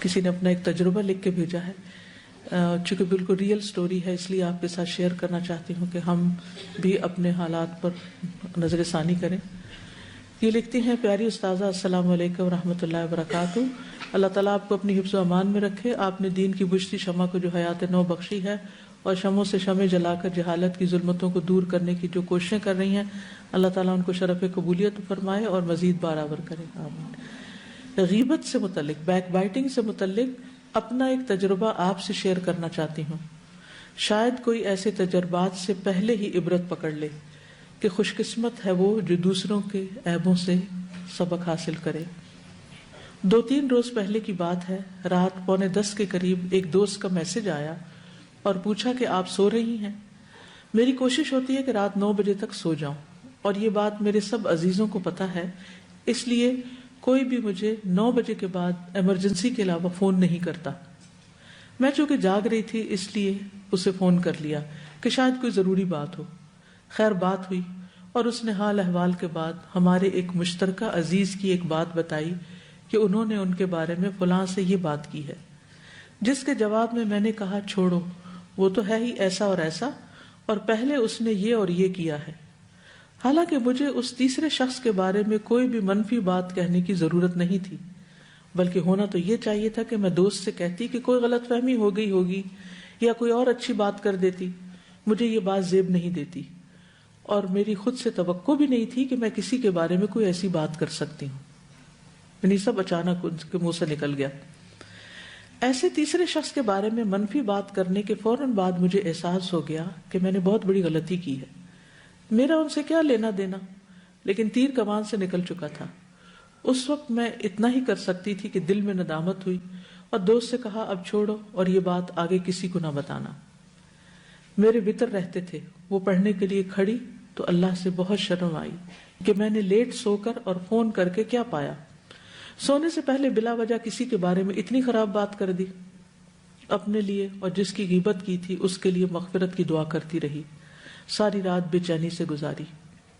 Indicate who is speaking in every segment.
Speaker 1: کسی نے اپنا ایک تجربہ لکھ کے بھیجا ہے، چونکہ بالکل ریئل سٹوری ہے اس لیے آپ کے ساتھ شیئر کرنا چاہتی ہوں کہ ہم بھی اپنے حالات پر نظر ثانی کریں۔ یہ لکھتی ہیں، پیاری استاذہ السلام علیکم ورحمۃ اللہ وبرکاتہ، اللہ تعالیٰ آپ کو اپنی حفظ و امان میں رکھے۔ آپ نے دین کی بجھتی شمع کو جو حیات نو بخشی ہے اور شمعوں سے شمع جلا کر جہالت کی ظلمتوں کو دور کرنے کی جو کوششیں کر رہی ہیں، اللہ تعالیٰ ان کو شرف قبولیت فرمائے اور مزید برابر کرے، آمین۔ غیبت سے متعلق، بیک بائٹنگ سے متعلق اپنا ایک تجربہ آپ سے شیئر کرنا چاہتی ہوں۔ شاید کوئی ایسے تجربات سے پہلے ہی عبرت پکڑ لے کہ خوش قسمت ہے وہ جو دوسروں کے عیبوں سے سبق حاصل کرے۔ 2-3 روز پہلے کی بات ہے، رات 9:45 کے قریب ایک دوست کا میسج آیا اور پوچھا کہ آپ سو رہی ہیں؟ میری کوشش ہوتی ہے کہ رات 9 بجے تک سو جاؤں، اور یہ بات میرے سب عزیزوں کو پتہ ہے، اس لیے کوئی بھی مجھے 9 بجے کے بعد ایمرجنسی کے علاوہ فون نہیں کرتا۔ میں چونکہ جاگ رہی تھی اس لیے اسے فون کر لیا کہ شاید کوئی ضروری بات ہو۔ خیر بات ہوئی اور اس نے حال احوال کے بعد ہمارے ایک مشترکہ عزیز کی ایک بات بتائی کہ انہوں نے ان کے بارے میں فلاں سے یہ بات کی ہے، جس کے جواب میں نے کہا چھوڑو، وہ تو ہے ہی ایسا اور ایسا، اور پہلے اس نے یہ اور یہ کیا ہے۔ حالانکہ مجھے اس تیسرے شخص کے بارے میں کوئی بھی منفی بات کہنے کی ضرورت نہیں تھی، بلکہ ہونا تو یہ چاہیے تھا کہ میں دوست سے کہتی کہ کوئی غلط فہمی ہو گئی ہوگی یا کوئی اور اچھی بات کر دیتی۔ مجھے یہ بات زیب نہیں دیتی اور میری خود سے توقع بھی نہیں تھی کہ میں کسی کے بارے میں کوئی ایسی بات کر سکتی ہوں، یعنی سب اچانک ان کے منہ سے نکل گیا۔ ایسے تیسرے شخص کے بارے میں منفی بات کرنے کے فوراً بعد مجھے احساس ہو گیا کہ میں نے بہت بڑی غلطی کی ہے۔ میرا ان سے کیا لینا دینا، لیکن تیر کمان سے نکل چکا تھا۔ اس وقت میں اتنا ہی کر سکتی تھی کہ دل میں ندامت ہوئی اور دوست سے کہا اب چھوڑو اور یہ بات آگے کسی کو نہ بتانا۔ میرے وطر رہتے تھے، وہ پڑھنے کے لیے کھڑی تو اللہ سے بہت شرم آئی کہ میں نے لیٹ سو کر اور فون کر کے کیا پایا، سونے سے پہلے بلا وجہ کسی کے بارے میں اتنی خراب بات کر دی۔ اپنے لیے اور جس کی غیبت کی تھی اس کے لیے مغفرت کی دعا کرتی رہی۔ ساری رات بے چینی سے گزاری،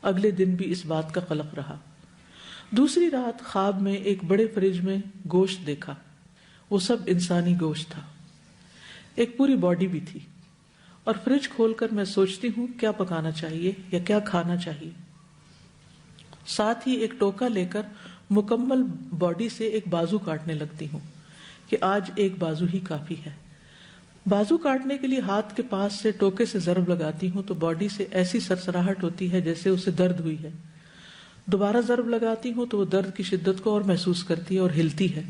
Speaker 1: اگلے دن بھی اس بات کا قلق رہا۔ دوسری رات خواب میں ایک بڑے فریج میں گوشت دیکھا، وہ سب انسانی گوشت تھا، ایک پوری باڈی بھی تھی، اور فریج کھول کر میں سوچتی ہوں کیا پکانا چاہیے یا کیا کھانا چاہیے۔ ساتھ ہی ایک ٹوکا لے کر مکمل باڈی سے ایک بازو کاٹنے لگتی ہوں کہ آج ایک بازو ہی کافی ہے۔ بازو کاٹنے کے لیے ہاتھ کے پاس سے ٹوکے سے ضرب لگاتی ہوں تو باڈی سے ایسی سرسراہٹ ہوتی ہے جیسے اسے درد ہوئی ہے۔ دوبارہ ضرب لگاتی ہوں تو وہ درد کی شدت کو اور محسوس کرتی ہے اور ہلتی ہے۔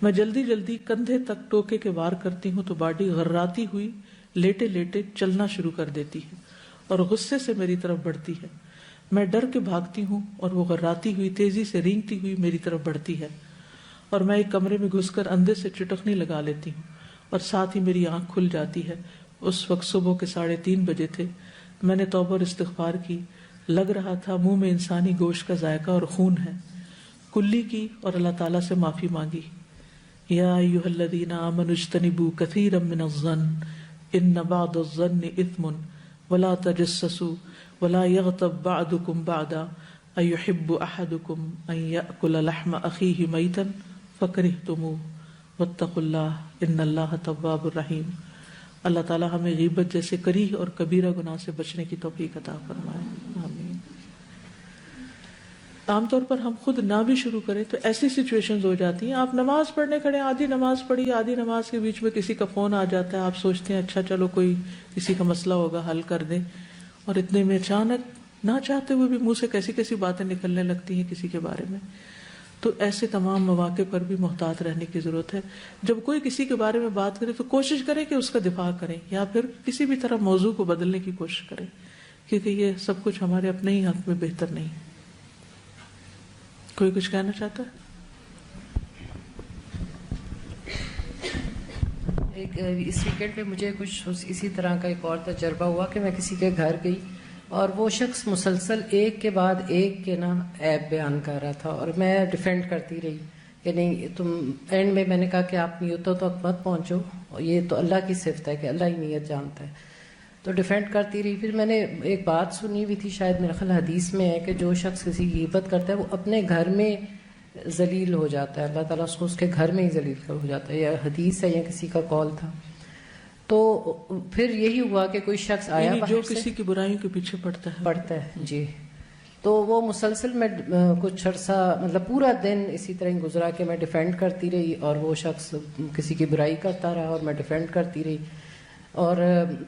Speaker 1: میں جلدی جلدی کندھے تک ٹوکے کے وار کرتی ہوں تو باڈی غراتی ہوئی لیٹے لیٹے چلنا شروع کر دیتی ہے اور غصے سے میری طرف بڑھتی ہے۔ میں ڈر کے بھاگتی ہوں اور وہ غراتی ہوئی تیزی سے رینگتی ہوئی میری طرف بڑھتی ہے، اور میں ایک کمرے میں گھس کر اندھے سے چٹکنی لگا لیتی ہوں اور ساتھ ہی میری آنکھ کھل جاتی ہے۔ اس وقت صبح کے 3:30 بجے تھے۔ میں نے توبہ اور استغفار کی، لگ رہا تھا منہ میں انسانی گوشت کا ذائقہ اور خون ہے، کلی کی اور اللہ تعالیٰ سے معافی مانگی۔ یا ایھا الذین آمنوا اجتنبوا کثیرا من الظن ان بعض الظن اثم ولا تجسسوا ولا یغتب بعضکم بعضا ایحب احدکم ان یأکل لحم اخیہ میتا فکرہتموہ واتقوا اللہ ان اللہ تواب الرحیم۔ اللہ تعالیٰ ہمیں غیبت جیسے کریہ اور کبیرہ گناہ سے بچنے کی توفیق عطا فرمائے، آمین۔ عام طور پر ہم خود نہ بھی شروع کریں تو ایسی سچویشنز ہو جاتی ہیں، آپ نماز پڑھنے کھڑے، آدھی نماز پڑھی، آدھی نماز کے بیچ میں کسی کا فون آ جاتا ہے، آپ سوچتے ہیں اچھا چلو کوئی کسی کا مسئلہ ہوگا حل کر دیں، اور اتنے میں اچانک نہ چاہتے ہوئے بھی منہ سے کیسی کیسی باتیں نکلنے لگتی ہیں کسی کے بارے میں۔ تو ایسے تمام مواقع پر بھی محتاط رہنے کی ضرورت ہے۔ جب کوئی کسی کے بارے میں بات کرے تو کوشش کریں کہ اس کا دفاع کریں یا پھر کسی بھی طرح موضوع کو بدلنے کی کوشش کریں، کیونکہ یہ سب کچھ ہمارے اپنے ہی حق میں بہتر نہیں۔ کوئی کچھ کہنا چاہتا ہے؟
Speaker 2: اس ویکینڈ پہ مجھے کچھ اسی طرح کا ایک اور تجربہ ہوا کہ میں کسی کے گھر گئی اور وہ شخص مسلسل ایک کے بعد ایک کے عیب بیان کر رہا تھا، اور میں ڈیفینڈ کرتی رہی کہ نہیں تم، اینڈ میں نے کہا کہ آپ نیتوں تک مت پہنچو، یہ تو اللہ کی صفت ہے کہ اللہ ہی نیت جانتا ہے، تو ڈیفینڈ کرتی رہی۔ پھر میں نے ایک بات سنی ہوئی تھی، شاید میرا خیال حدیث میں ہے کہ جو شخص کسی کی غیبت کرتا ہے وہ اپنے گھر میں ذلیل ہو جاتا ہے، اللہ تعالیٰ اس کو اس کے گھر میں ہی ذلیل ہو جاتا ہے، یا حدیث ہے یا کسی کا قول تھا. تو پھر یہی ہوا کہ کوئی شخص آیا
Speaker 1: یعنی
Speaker 2: باہر
Speaker 1: جو
Speaker 2: سے
Speaker 1: کسی کی برائیوں کے پیچھے پڑتا ہے
Speaker 2: جی. تو وہ مسلسل میں کچھ عرصہ مطلب پورا دن اسی طرح ہی گزرا کہ میں ڈیفینڈ کرتی رہی، اور وہ شخص کسی کی برائی کرتا رہا اور میں ڈیفینڈ کرتی رہی. اور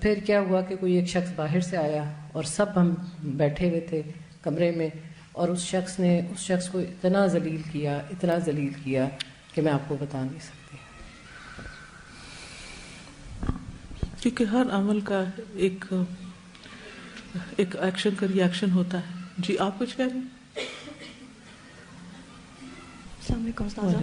Speaker 2: پھر کیا ہوا کہ کوئی ایک شخص باہر سے آیا اور سب ہم بیٹھے ہوئے تھے کمرے میں، اور اس شخص نے اس شخص کو اتنا ذلیل کیا کہ میں آپ کو بتا نہیں سکتی.
Speaker 1: کیونکہ ہر عمل کا ایک ایکشن کا ری ایکشن ہوتا ہے. جی آپ کچھ کہہ رہے ہیں؟
Speaker 3: السلام علیکم استاذہ.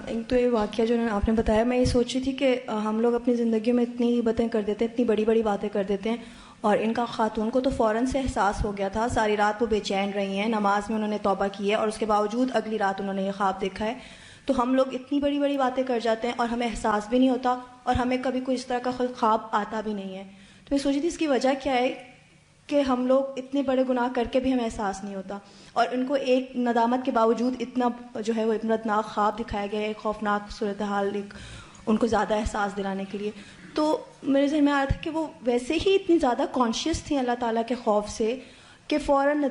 Speaker 3: ایک تو یہ واقعہ جو آپ نے بتایا، میں یہ سوچ رہی تھی کہ ہم لوگ اپنی زندگیوں میں اتنی باتیں کر دیتے ہیں، اتنی بڑی بڑی باتیں کر دیتے ہیں، اور ان کا خاتون کو تو فوراً سے احساس ہو گیا تھا. ساری رات وہ بے چین رہی ہیں، نماز میں انہوں نے توبہ کی ہے، اور اس کے باوجود اگلی رات انہوں نے یہ خواب دیکھا ہے. تو ہم لوگ اتنی بڑی بڑی باتیں کر جاتے ہیں اور ہمیں احساس بھی نہیں ہوتا، اور ہمیں کبھی کوئی اس طرح کا خواب آتا بھی نہیں ہے. تو میں سوچی تھی اس کی وجہ کیا ہے کہ ہم لوگ اتنے بڑے گناہ کر کے بھی ہمیں احساس نہیں ہوتا، اور ان کو ایک ندامت کے باوجود اتنا جو ہے وہ عبرتناک خواب دکھایا گیا ہے، ایک خوفناک صورتحال ایک ان کو زیادہ احساس دلانے کے لیے. تو میرے ذہن میں آیا تھا کہ وہ ویسے ہی اتنی زیادہ کانشیس تھیں اللہ تعالیٰ کے خوف سے کہ فوراً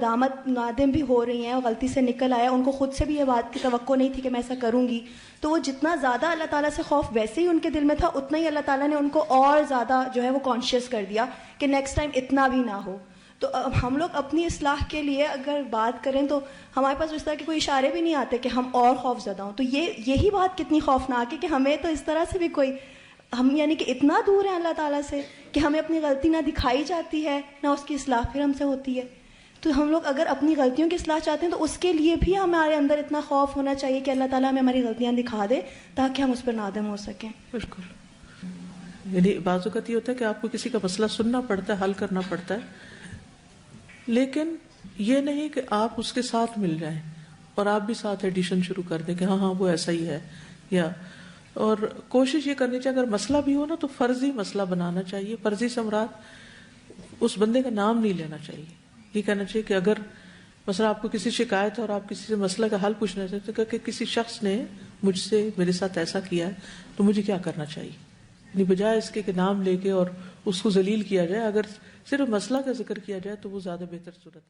Speaker 3: نادم بھی ہو رہی ہیں، اور غلطی سے نکل آیا. ان کو خود سے بھی یہ بات کی توقع نہیں تھی کہ میں ایسا کروں گی. تو وہ جتنا زیادہ اللہ تعالیٰ سے خوف ویسے ہی ان کے دل میں تھا، اتنا ہی اللہ تعالیٰ نے ان کو اور زیادہ جو ہے وہ کانشیس کر دیا کہ نیکسٹ ٹائم اتنا بھی نہ ہو. تو اب ہم لوگ اپنی اصلاح کے لیے اگر بات کریں تو ہمارے پاس اس طرح کے کوئی اشارے بھی نہیں آتے کہ ہم اور خوف زدہ ہوں. تو یہی بات کتنی خوفناک ہے کہ ہمیں تو اس طرح سے بھی کوئی، ہم یعنی کہ اتنا دور ہیں اللہ تعالیٰ سے کہ ہمیں اپنی غلطی نہ دکھائی جاتی ہے، نہ اس کی اصلاح پھر ہم سے ہوتی ہے. تو ہم لوگ اگر اپنی غلطیوں کی اصلاح چاہتے ہیں تو اس کے لیے بھی ہمارے اندر اتنا خوف ہونا چاہیے کہ اللہ تعالیٰ ہمیں ہماری غلطیاں دکھا دے تاکہ ہم اس پر نادم ہو سکیں.
Speaker 1: بالکل. یعنی بعض اوقات یہ ہوتا ہے کہ آپ کو کسی کا مسئلہ سننا پڑتا ہے، حل کرنا پڑتا ہے، لیکن یہ نہیں کہ آپ اس کے ساتھ مل جائیں اور آپ بھی ساتھ ایڈیشن شروع کر دیں کہ ہاں وہ ایسا ہی ہے. یا اور کوشش یہ کرنی چاہیے اگر مسئلہ بھی ہو نا تو فرضی مسئلہ بنانا چاہیے. فرضی سے مراد اس بندے کا نام نہیں لینا چاہیے. یہ کہنا چاہیے کہ اگر مثلا آپ کو کسی شکایت ہے اور آپ کسی سے مسئلہ کا حل پوچھنا چاہتے ہیں کہ کسی شخص نے مجھ سے میرے ساتھ ایسا کیا ہے تو مجھے کیا کرنا چاہیے، یعنی بجائے اس کے کہ نام لے کے اور اس کو ذلیل کیا جائے، اگر صرف مسئلہ کا ذکر کیا جائے تو وہ زیادہ بہتر صورت ہے.